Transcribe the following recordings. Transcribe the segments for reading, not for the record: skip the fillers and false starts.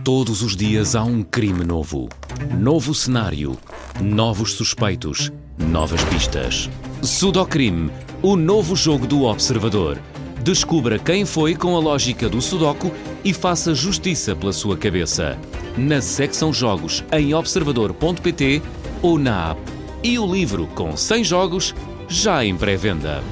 Todos os dias há um crime novo. Novo cenário. Novos suspeitos. Novas pistas. Sudocrime, o novo jogo do Observador. Descubra quem foi com a lógica do Sudoku e faça justiça pela sua cabeça. Na secção Jogos em observador.pt ou na app. E o livro com 100 jogos já em pré-venda.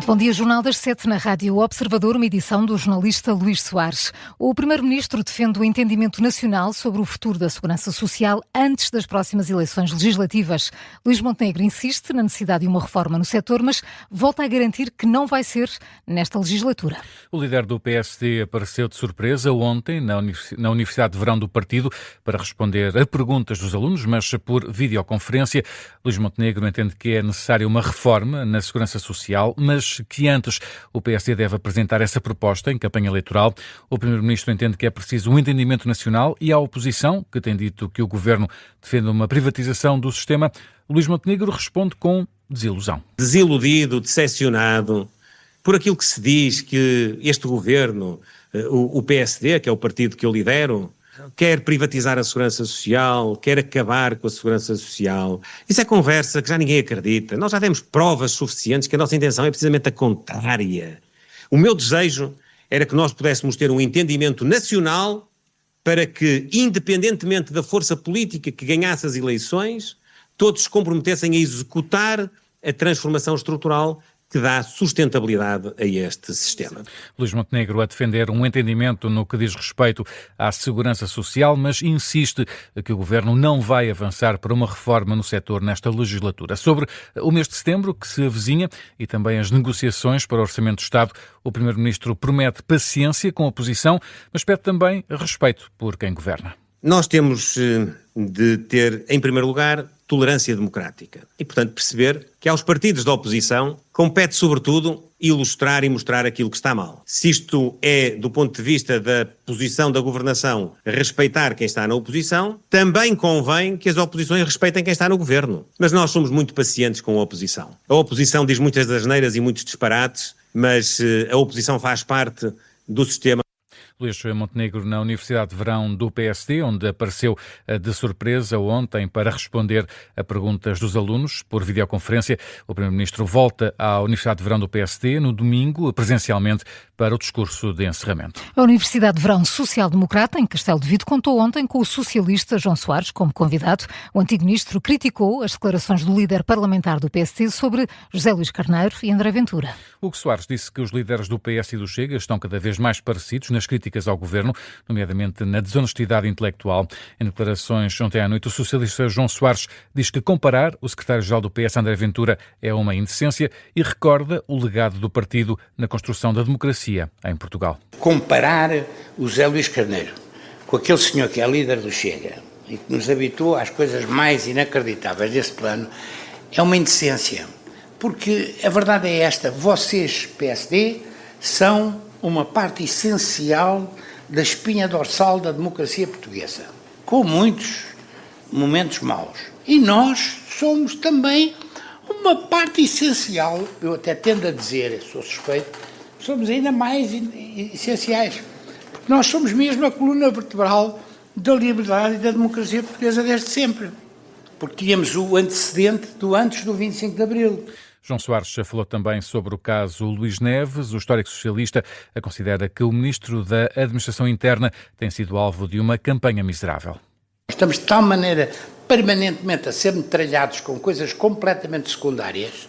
Bom dia, Jornal das 7 na Rádio Observador, uma edição do jornalista Luís Soares. O Primeiro-Ministro defende o entendimento nacional sobre o futuro da segurança social antes das próximas eleições legislativas. Luís Montenegro insiste na necessidade de uma reforma no setor, mas volta a garantir que não vai ser nesta legislatura. O líder do PSD apareceu de surpresa ontem na Universidade de Verão do partido para responder a perguntas dos alunos, mas por videoconferência. Luís Montenegro entende que é necessária uma reforma na segurança social, mas que antes o PSD deve apresentar essa proposta em campanha eleitoral. O Primeiro-Ministro entende que é preciso um entendimento nacional e a oposição, que tem dito que o Governo defende uma privatização do sistema, Luís Montenegro responde com desilusão. Desiludido, decepcionado por aquilo que se diz que este Governo, o PSD, que é o partido que eu lidero, quer privatizar a segurança social, quer acabar com a segurança social. Isso é conversa que já ninguém acredita. Nós já temos provas suficientes que a nossa intenção é precisamente a contrária. O meu desejo era que nós pudéssemos ter um entendimento nacional para que, independentemente da força política que ganhasse as eleições, todos se comprometessem a executar a transformação estrutural que dá sustentabilidade a este sistema. Luís Montenegro a defender um entendimento no que diz respeito à segurança social, mas insiste que o Governo não vai avançar para uma reforma no setor nesta legislatura. Sobre o mês de setembro, que se avizinha, e também as negociações para o Orçamento do Estado, o Primeiro-Ministro promete paciência com a oposição, mas pede também respeito por quem governa. Nós temos de ter, em primeiro lugar, tolerância democrática e, portanto, perceber que aos partidos da oposição compete, sobretudo, ilustrar e mostrar aquilo que está mal. Se isto é, do ponto de vista da posição da governação, respeitar quem está na oposição, também convém que as oposições respeitem quem está no governo. Mas nós somos muito pacientes com a oposição. A oposição diz muitas asneiras e muitos disparates, mas a oposição faz parte do sistema. Luís Montenegro na Universidade de Verão do PSD, onde apareceu de surpresa ontem para responder a perguntas dos alunos por videoconferência. O Primeiro-Ministro volta à Universidade de Verão do PSD no domingo, presencialmente, para o discurso de encerramento. A Universidade de Verão Social-Democrata, em Castelo de Vido, contou ontem com o socialista João Soares como convidado. O antigo ministro criticou as declarações do líder parlamentar do PSD sobre José Luís Carneiro e André Ventura. Hugo Soares disse que os líderes do PS e do Chega estão cada vez mais parecidos nas críticas ao Governo, nomeadamente na desonestidade intelectual. Em declarações ontem à noite, o socialista João Soares diz que comparar o secretário-geral do PS, André Ventura, é uma indecência e recorda o legado do partido na construção da democracia em Portugal. Comparar o José Luís Carneiro com aquele senhor que é líder do Chega e que nos habituou às coisas mais inacreditáveis desse plano é uma indecência. Porque a verdade é esta, vocês, PSD, são uma parte essencial da espinha dorsal da democracia portuguesa, com muitos momentos maus. E nós somos também uma parte essencial, eu até tendo a dizer, sou suspeito, somos ainda mais essenciais, porque nós somos mesmo a coluna vertebral da liberdade e da democracia portuguesa desde sempre, porque tínhamos o antecedente do antes do 25 de Abril. João Soares falou também sobre o caso Luís Neves. O histórico socialista considera que o ministro da Administração Interna tem sido alvo de uma campanha miserável. Estamos de tal maneira permanentemente a ser metralhados com coisas completamente secundárias.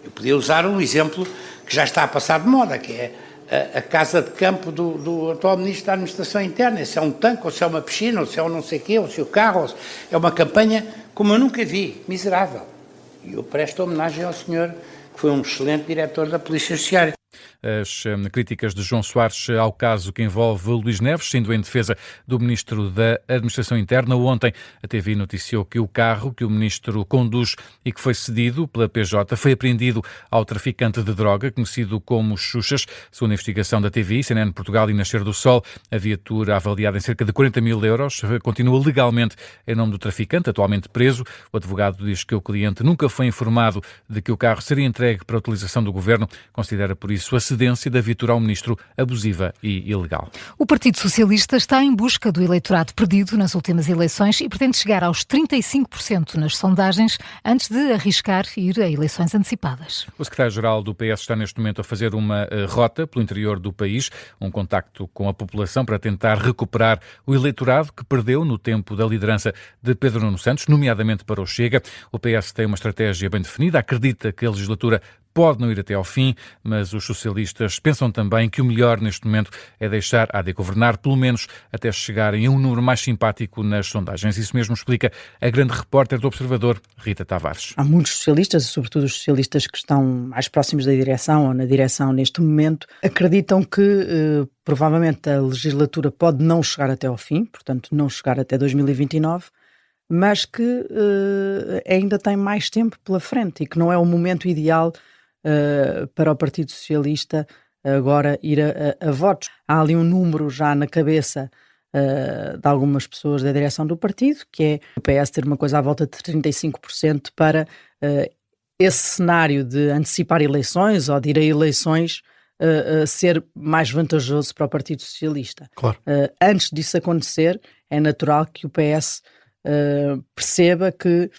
Eu podia usar um exemplo que já está a passar de moda, que é a casa de campo do atual ministro da Administração Interna. Se é um tanque, ou se é uma piscina, ou se é um não sei o quê, ou se é o carro, ou se é uma campanha como eu nunca vi, miserável. E eu presto homenagem ao senhor, que foi um excelente diretor da Polícia Judiciária. as críticas de João Soares ao caso que envolve Luís Neves, sendo em defesa do Ministro da Administração Interna. Ontem a TVI noticiou que o carro que o Ministro conduz e que foi cedido pela PJ foi apreendido ao traficante de droga, conhecido como Xuxas. Segundo a investigação da TVI, CNN Portugal e Nascer do Sol, a viatura avaliada em cerca de 40 mil euros continua legalmente em nome do traficante, atualmente preso. O advogado diz que o cliente nunca foi informado de que o carro seria entregue para a utilização do governo. Considera, por isso, a cedência da viatura ao ministro abusiva e ilegal. O Partido Socialista está em busca do eleitorado perdido nas últimas eleições e pretende chegar aos 35% nas sondagens antes de arriscar ir a eleições antecipadas. O secretário-geral do PS está neste momento a fazer uma rota pelo interior do país, um contacto com a população para tentar recuperar o eleitorado que perdeu no tempo da liderança de Pedro Nuno Santos, nomeadamente para o Chega. O PS tem uma estratégia bem definida, acredita que a legislatura pode não ir até ao fim, mas os socialistas pensam também que o melhor neste momento é deixar a AD governar, pelo menos até chegarem a um número mais simpático nas sondagens. Isso mesmo explica a grande repórter do Observador, Rita Tavares. Há muitos socialistas, sobretudo os socialistas que estão mais próximos da direção ou na direção neste momento, acreditam que provavelmente a legislatura pode não chegar até ao fim, portanto não chegar até 2029, mas que ainda tem mais tempo pela frente e que não é o momento ideal para o Partido Socialista agora ir a votos. Há ali um número já na cabeça de algumas pessoas da direção do partido, que é o PS ter uma coisa à volta de 35% para esse cenário de antecipar eleições ou de ir a eleições ser mais vantajoso para o Partido Socialista. Claro. Antes disso acontecer, é natural que o PS perceba que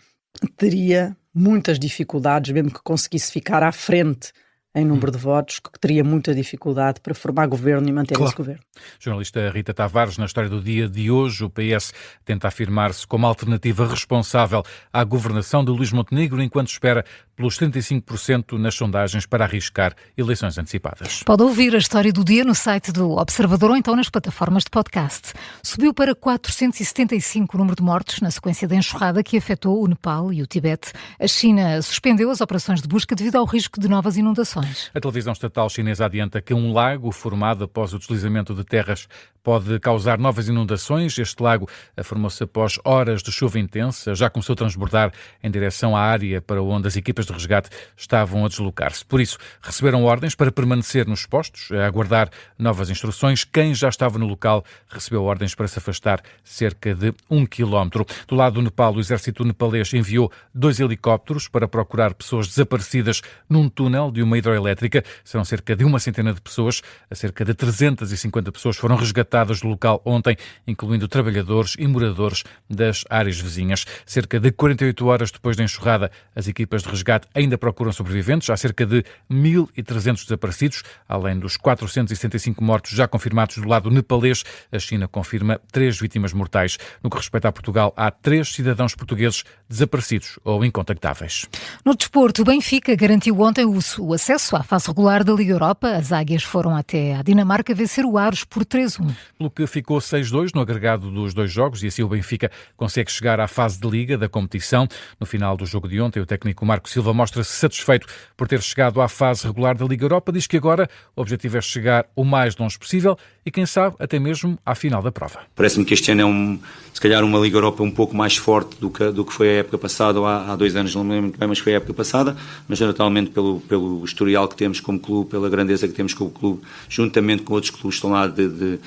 teria muitas dificuldades, mesmo que conseguisse ficar à frente em número de votos, que teria muita dificuldade para formar governo e manter esse governo. Jornalista Rita Tavares, na história do dia de hoje, o PS tenta afirmar-se como alternativa responsável à governação de Luís Montenegro, enquanto espera pelos 35% nas sondagens para arriscar eleições antecipadas. Pode ouvir a história do dia no site do Observador ou então nas plataformas de podcast. Subiu para 475 o número de mortos na sequência da enxurrada que afetou o Nepal e o Tibete. A China suspendeu as operações de busca devido ao risco de novas inundações. A televisão estatal chinesa adianta que um lago formado após o deslizamento de terras pode causar novas inundações. Este lago formou-se após horas de chuva intensa, já começou a transbordar em direção à área para onde as equipas de resgate estavam a deslocar-se. Por isso, receberam ordens para permanecer nos postos, a aguardar novas instruções. Quem já estava no local recebeu ordens para se afastar cerca de 1 quilómetro. Do lado do Nepal, o exército nepalês enviou 2 helicópteros para procurar pessoas desaparecidas num túnel de uma hidroelétrica. Serão cerca de uma centena de pessoas. Cerca de 350 pessoas foram resgatadas do local ontem, incluindo trabalhadores e moradores das áreas vizinhas. Cerca de 48 horas depois da enxurrada, as equipas de resgate ainda procuram sobreviventes. Há cerca de 1.300 desaparecidos, além dos 475 mortos já confirmados do lado nepalês. A China confirma 3 vítimas mortais. No que respeita a Portugal, há 3 cidadãos portugueses desaparecidos ou incontactáveis. No desporto, o Benfica garantiu ontem o acesso à fase regular da Liga Europa. As águias foram até à Dinamarca vencer o Aros por 3-1. Pelo que ficou 6-2 no agregado dos 2 jogos e assim o Benfica consegue chegar à fase de Liga da competição. No final do jogo de ontem, o técnico Marco Silva mostra-se satisfeito por ter chegado à fase regular da Liga Europa. Diz que agora o objetivo é chegar o mais longe possível e, quem sabe, até mesmo à final da prova. Parece-me que este ano é se calhar uma Liga Europa um pouco mais forte do que foi a época passada, ou há 2 anos, não me lembro muito bem, mas foi a época passada, mas naturalmente pelo historial que temos como clube, pela grandeza que temos como clube, juntamente com outros clubes que estão lá de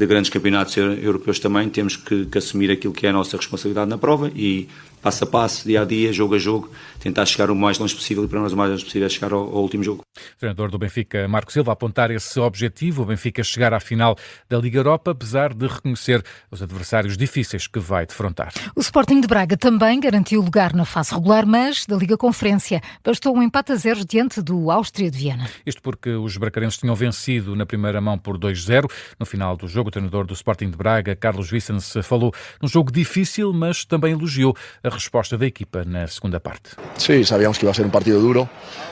grandes campeonatos europeus também, temos que assumir aquilo que é a nossa responsabilidade na prova e passo a passo, dia a dia, jogo a jogo, tentar chegar o mais longe possível e para nós o mais longe possível é chegar ao último jogo. O treinador do Benfica, Marco Silva, a apontar esse objetivo, o Benfica chegar à final da Liga Europa, apesar de reconhecer os adversários difíceis que vai defrontar. O Sporting de Braga também garantiu lugar na fase regular, mas da Liga Conferência. Bastou um empate a 0 diante do Áustria de Viena. Isto porque os bracarenses tinham vencido na primeira mão por 2-0. No final do jogo, o treinador do Sporting de Braga, Carlos Vicens, falou num jogo difícil, mas também elogiou a resposta da equipa na segunda parte. Sí, sabíamos que iba a ser un partido duro,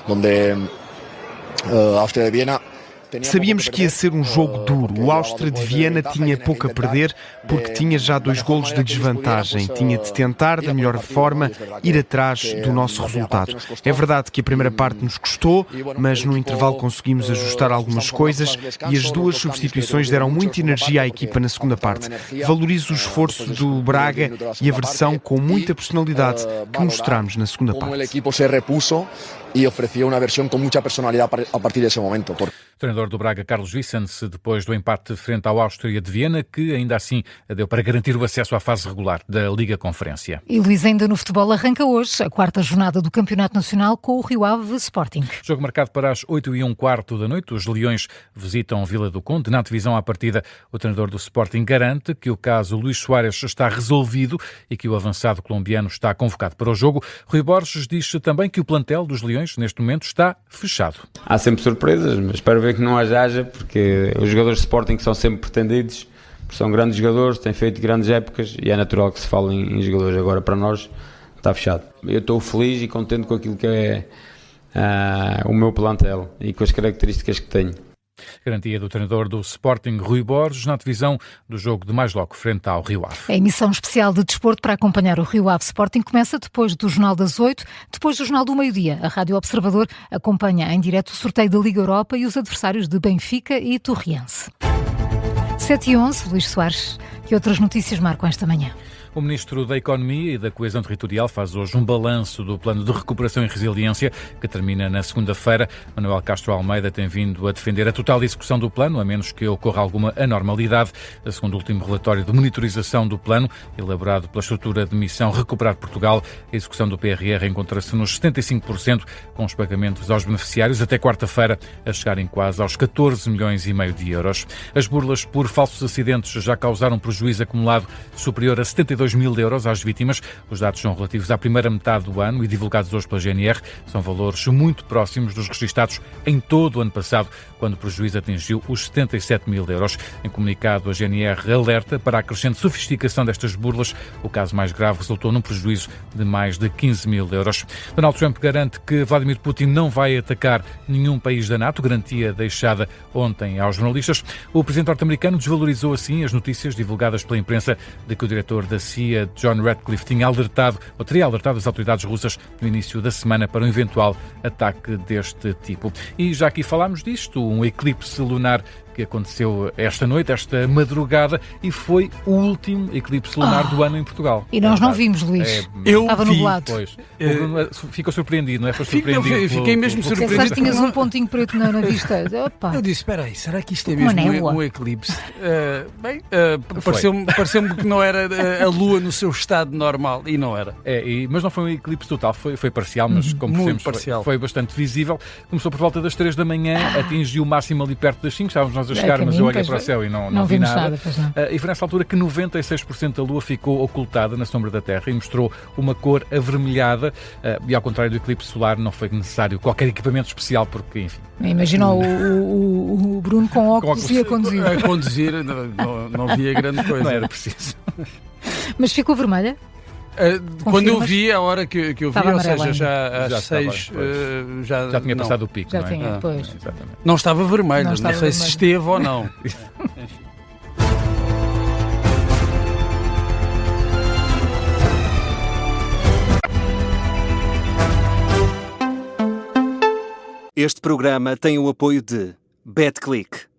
donde Austria de Viena Sabíamos que ia ser um jogo duro. O Áustria de Viena tinha pouco a perder porque tinha já 2 golos de desvantagem. Tinha de tentar, da melhor forma, ir atrás do nosso resultado. É verdade que a primeira parte nos custou, mas no intervalo conseguimos ajustar algumas coisas e as 2 substituições deram muita energia à equipa na segunda parte. Valorizo o esforço do Braga e a versão com muita personalidade que mostramos na segunda parte. O equipo se repuso e ofereceu uma versão com muita personalidade a partir desse momento. O treinador do Braga, Carlos Vicente, depois do empate frente ao Áustria de Viena, que ainda assim deu para garantir o acesso à fase regular da Liga Conferência. E Luís, ainda no futebol, arranca hoje a 4ª jornada do Campeonato Nacional com o Rio Ave Sporting. Jogo marcado para as 8h15 da noite. Os Leões visitam Vila do Conde. Na divisão à partida, o treinador do Sporting garante que o caso Luís Soares está resolvido e que o avançado colombiano está convocado para o jogo. Rui Borges diz também que o plantel dos Leões, neste momento, está fechado. Há sempre surpresas, mas espero ver que não haja, porque os jogadores de Sporting são sempre pretendidos, são grandes jogadores, têm feito grandes épocas e é natural que se fale em jogadores. Agora, para nós, está fechado. Eu estou feliz e contente com aquilo que é o meu plantel e com as características que tenho. Garantia do treinador do Sporting, Rui Borges, na divisão do jogo de mais logo frente ao Rio Ave. A emissão especial de desporto para acompanhar o Rio Ave Sporting começa depois do Jornal das 8, depois do Jornal do Meio-Dia. A Rádio Observador acompanha em direto o sorteio da Liga Europa e os adversários de Benfica e Torriense. 7h11, Luís Soares. Que outras notícias marcam esta manhã? O Ministro da Economia e da Coesão Territorial faz hoje um balanço do Plano de Recuperação e Resiliência, que termina na segunda-feira. Manuel Castro Almeida tem vindo a defender a total execução do plano, a menos que ocorra alguma anormalidade. Segundo o último relatório de monitorização do plano, elaborado pela estrutura de missão Recuperar Portugal, a execução do PRR encontra-se nos 75%, com os pagamentos aos beneficiários até quarta-feira a chegarem quase aos 14,5 milhões de euros. As burlas por falsos acidentes já causaram prejuízo acumulado superior a 72 mil euros às vítimas. Os dados são relativos à primeira metade do ano e divulgados hoje pela GNR. São valores muito próximos dos registados em todo o ano passado, quando o prejuízo atingiu os 77 mil euros. Em comunicado, a GNR alerta para a crescente sofisticação destas burlas. O caso mais grave resultou num prejuízo de mais de 15 mil euros. Donald Trump garante que Vladimir Putin não vai atacar nenhum país da NATO, garantia deixada ontem aos jornalistas. O presidente norte-americano desvalorizou assim as notícias divulgadas pela imprensa de que o diretor da CIA, John Ratcliffe, teria alertado as autoridades russas no início da semana para um eventual ataque deste tipo. E já aqui falámos disto, um eclipse lunar que aconteceu esta noite, esta madrugada, e foi o último eclipse lunar do ano em Portugal. E nós não vimos, Luís. Estava nublado. Pois. Ficou surpreendido, não é? Foi surpreendido. Fiquei mesmo surpreendido. Pensaste que tinhas um pontinho preto na vista. Opa. Eu disse, espera aí, será que isto é mesmo um eclipse? Pareceu-me que não era a Lua no seu estado normal, e não era. Mas não foi um eclipse total, foi parcial, mas como percebemos, foi bastante visível. Começou por volta das 3 da manhã, atingiu o máximo ali perto das 5, estávamos a chegar, mas eu olhei para o céu e não vi nada. E foi nessa altura que 96% da Lua ficou ocultada na sombra da Terra e mostrou uma cor avermelhada, e ao contrário do eclipse solar não foi necessário qualquer equipamento especial, porque, enfim... Imagina o Bruno com óculos e a conduzir. A conduzir, não via grande coisa. Não era preciso. Mas ficou vermelha? Quando eu vi, a hora que eu vi, estava ou seja, amarela. já às 6, já tinha passado o pico, já não é? tinha, pois. Exatamente. Não estava vermelho, não sei se esteve ou não. Este programa tem o apoio de BetClick.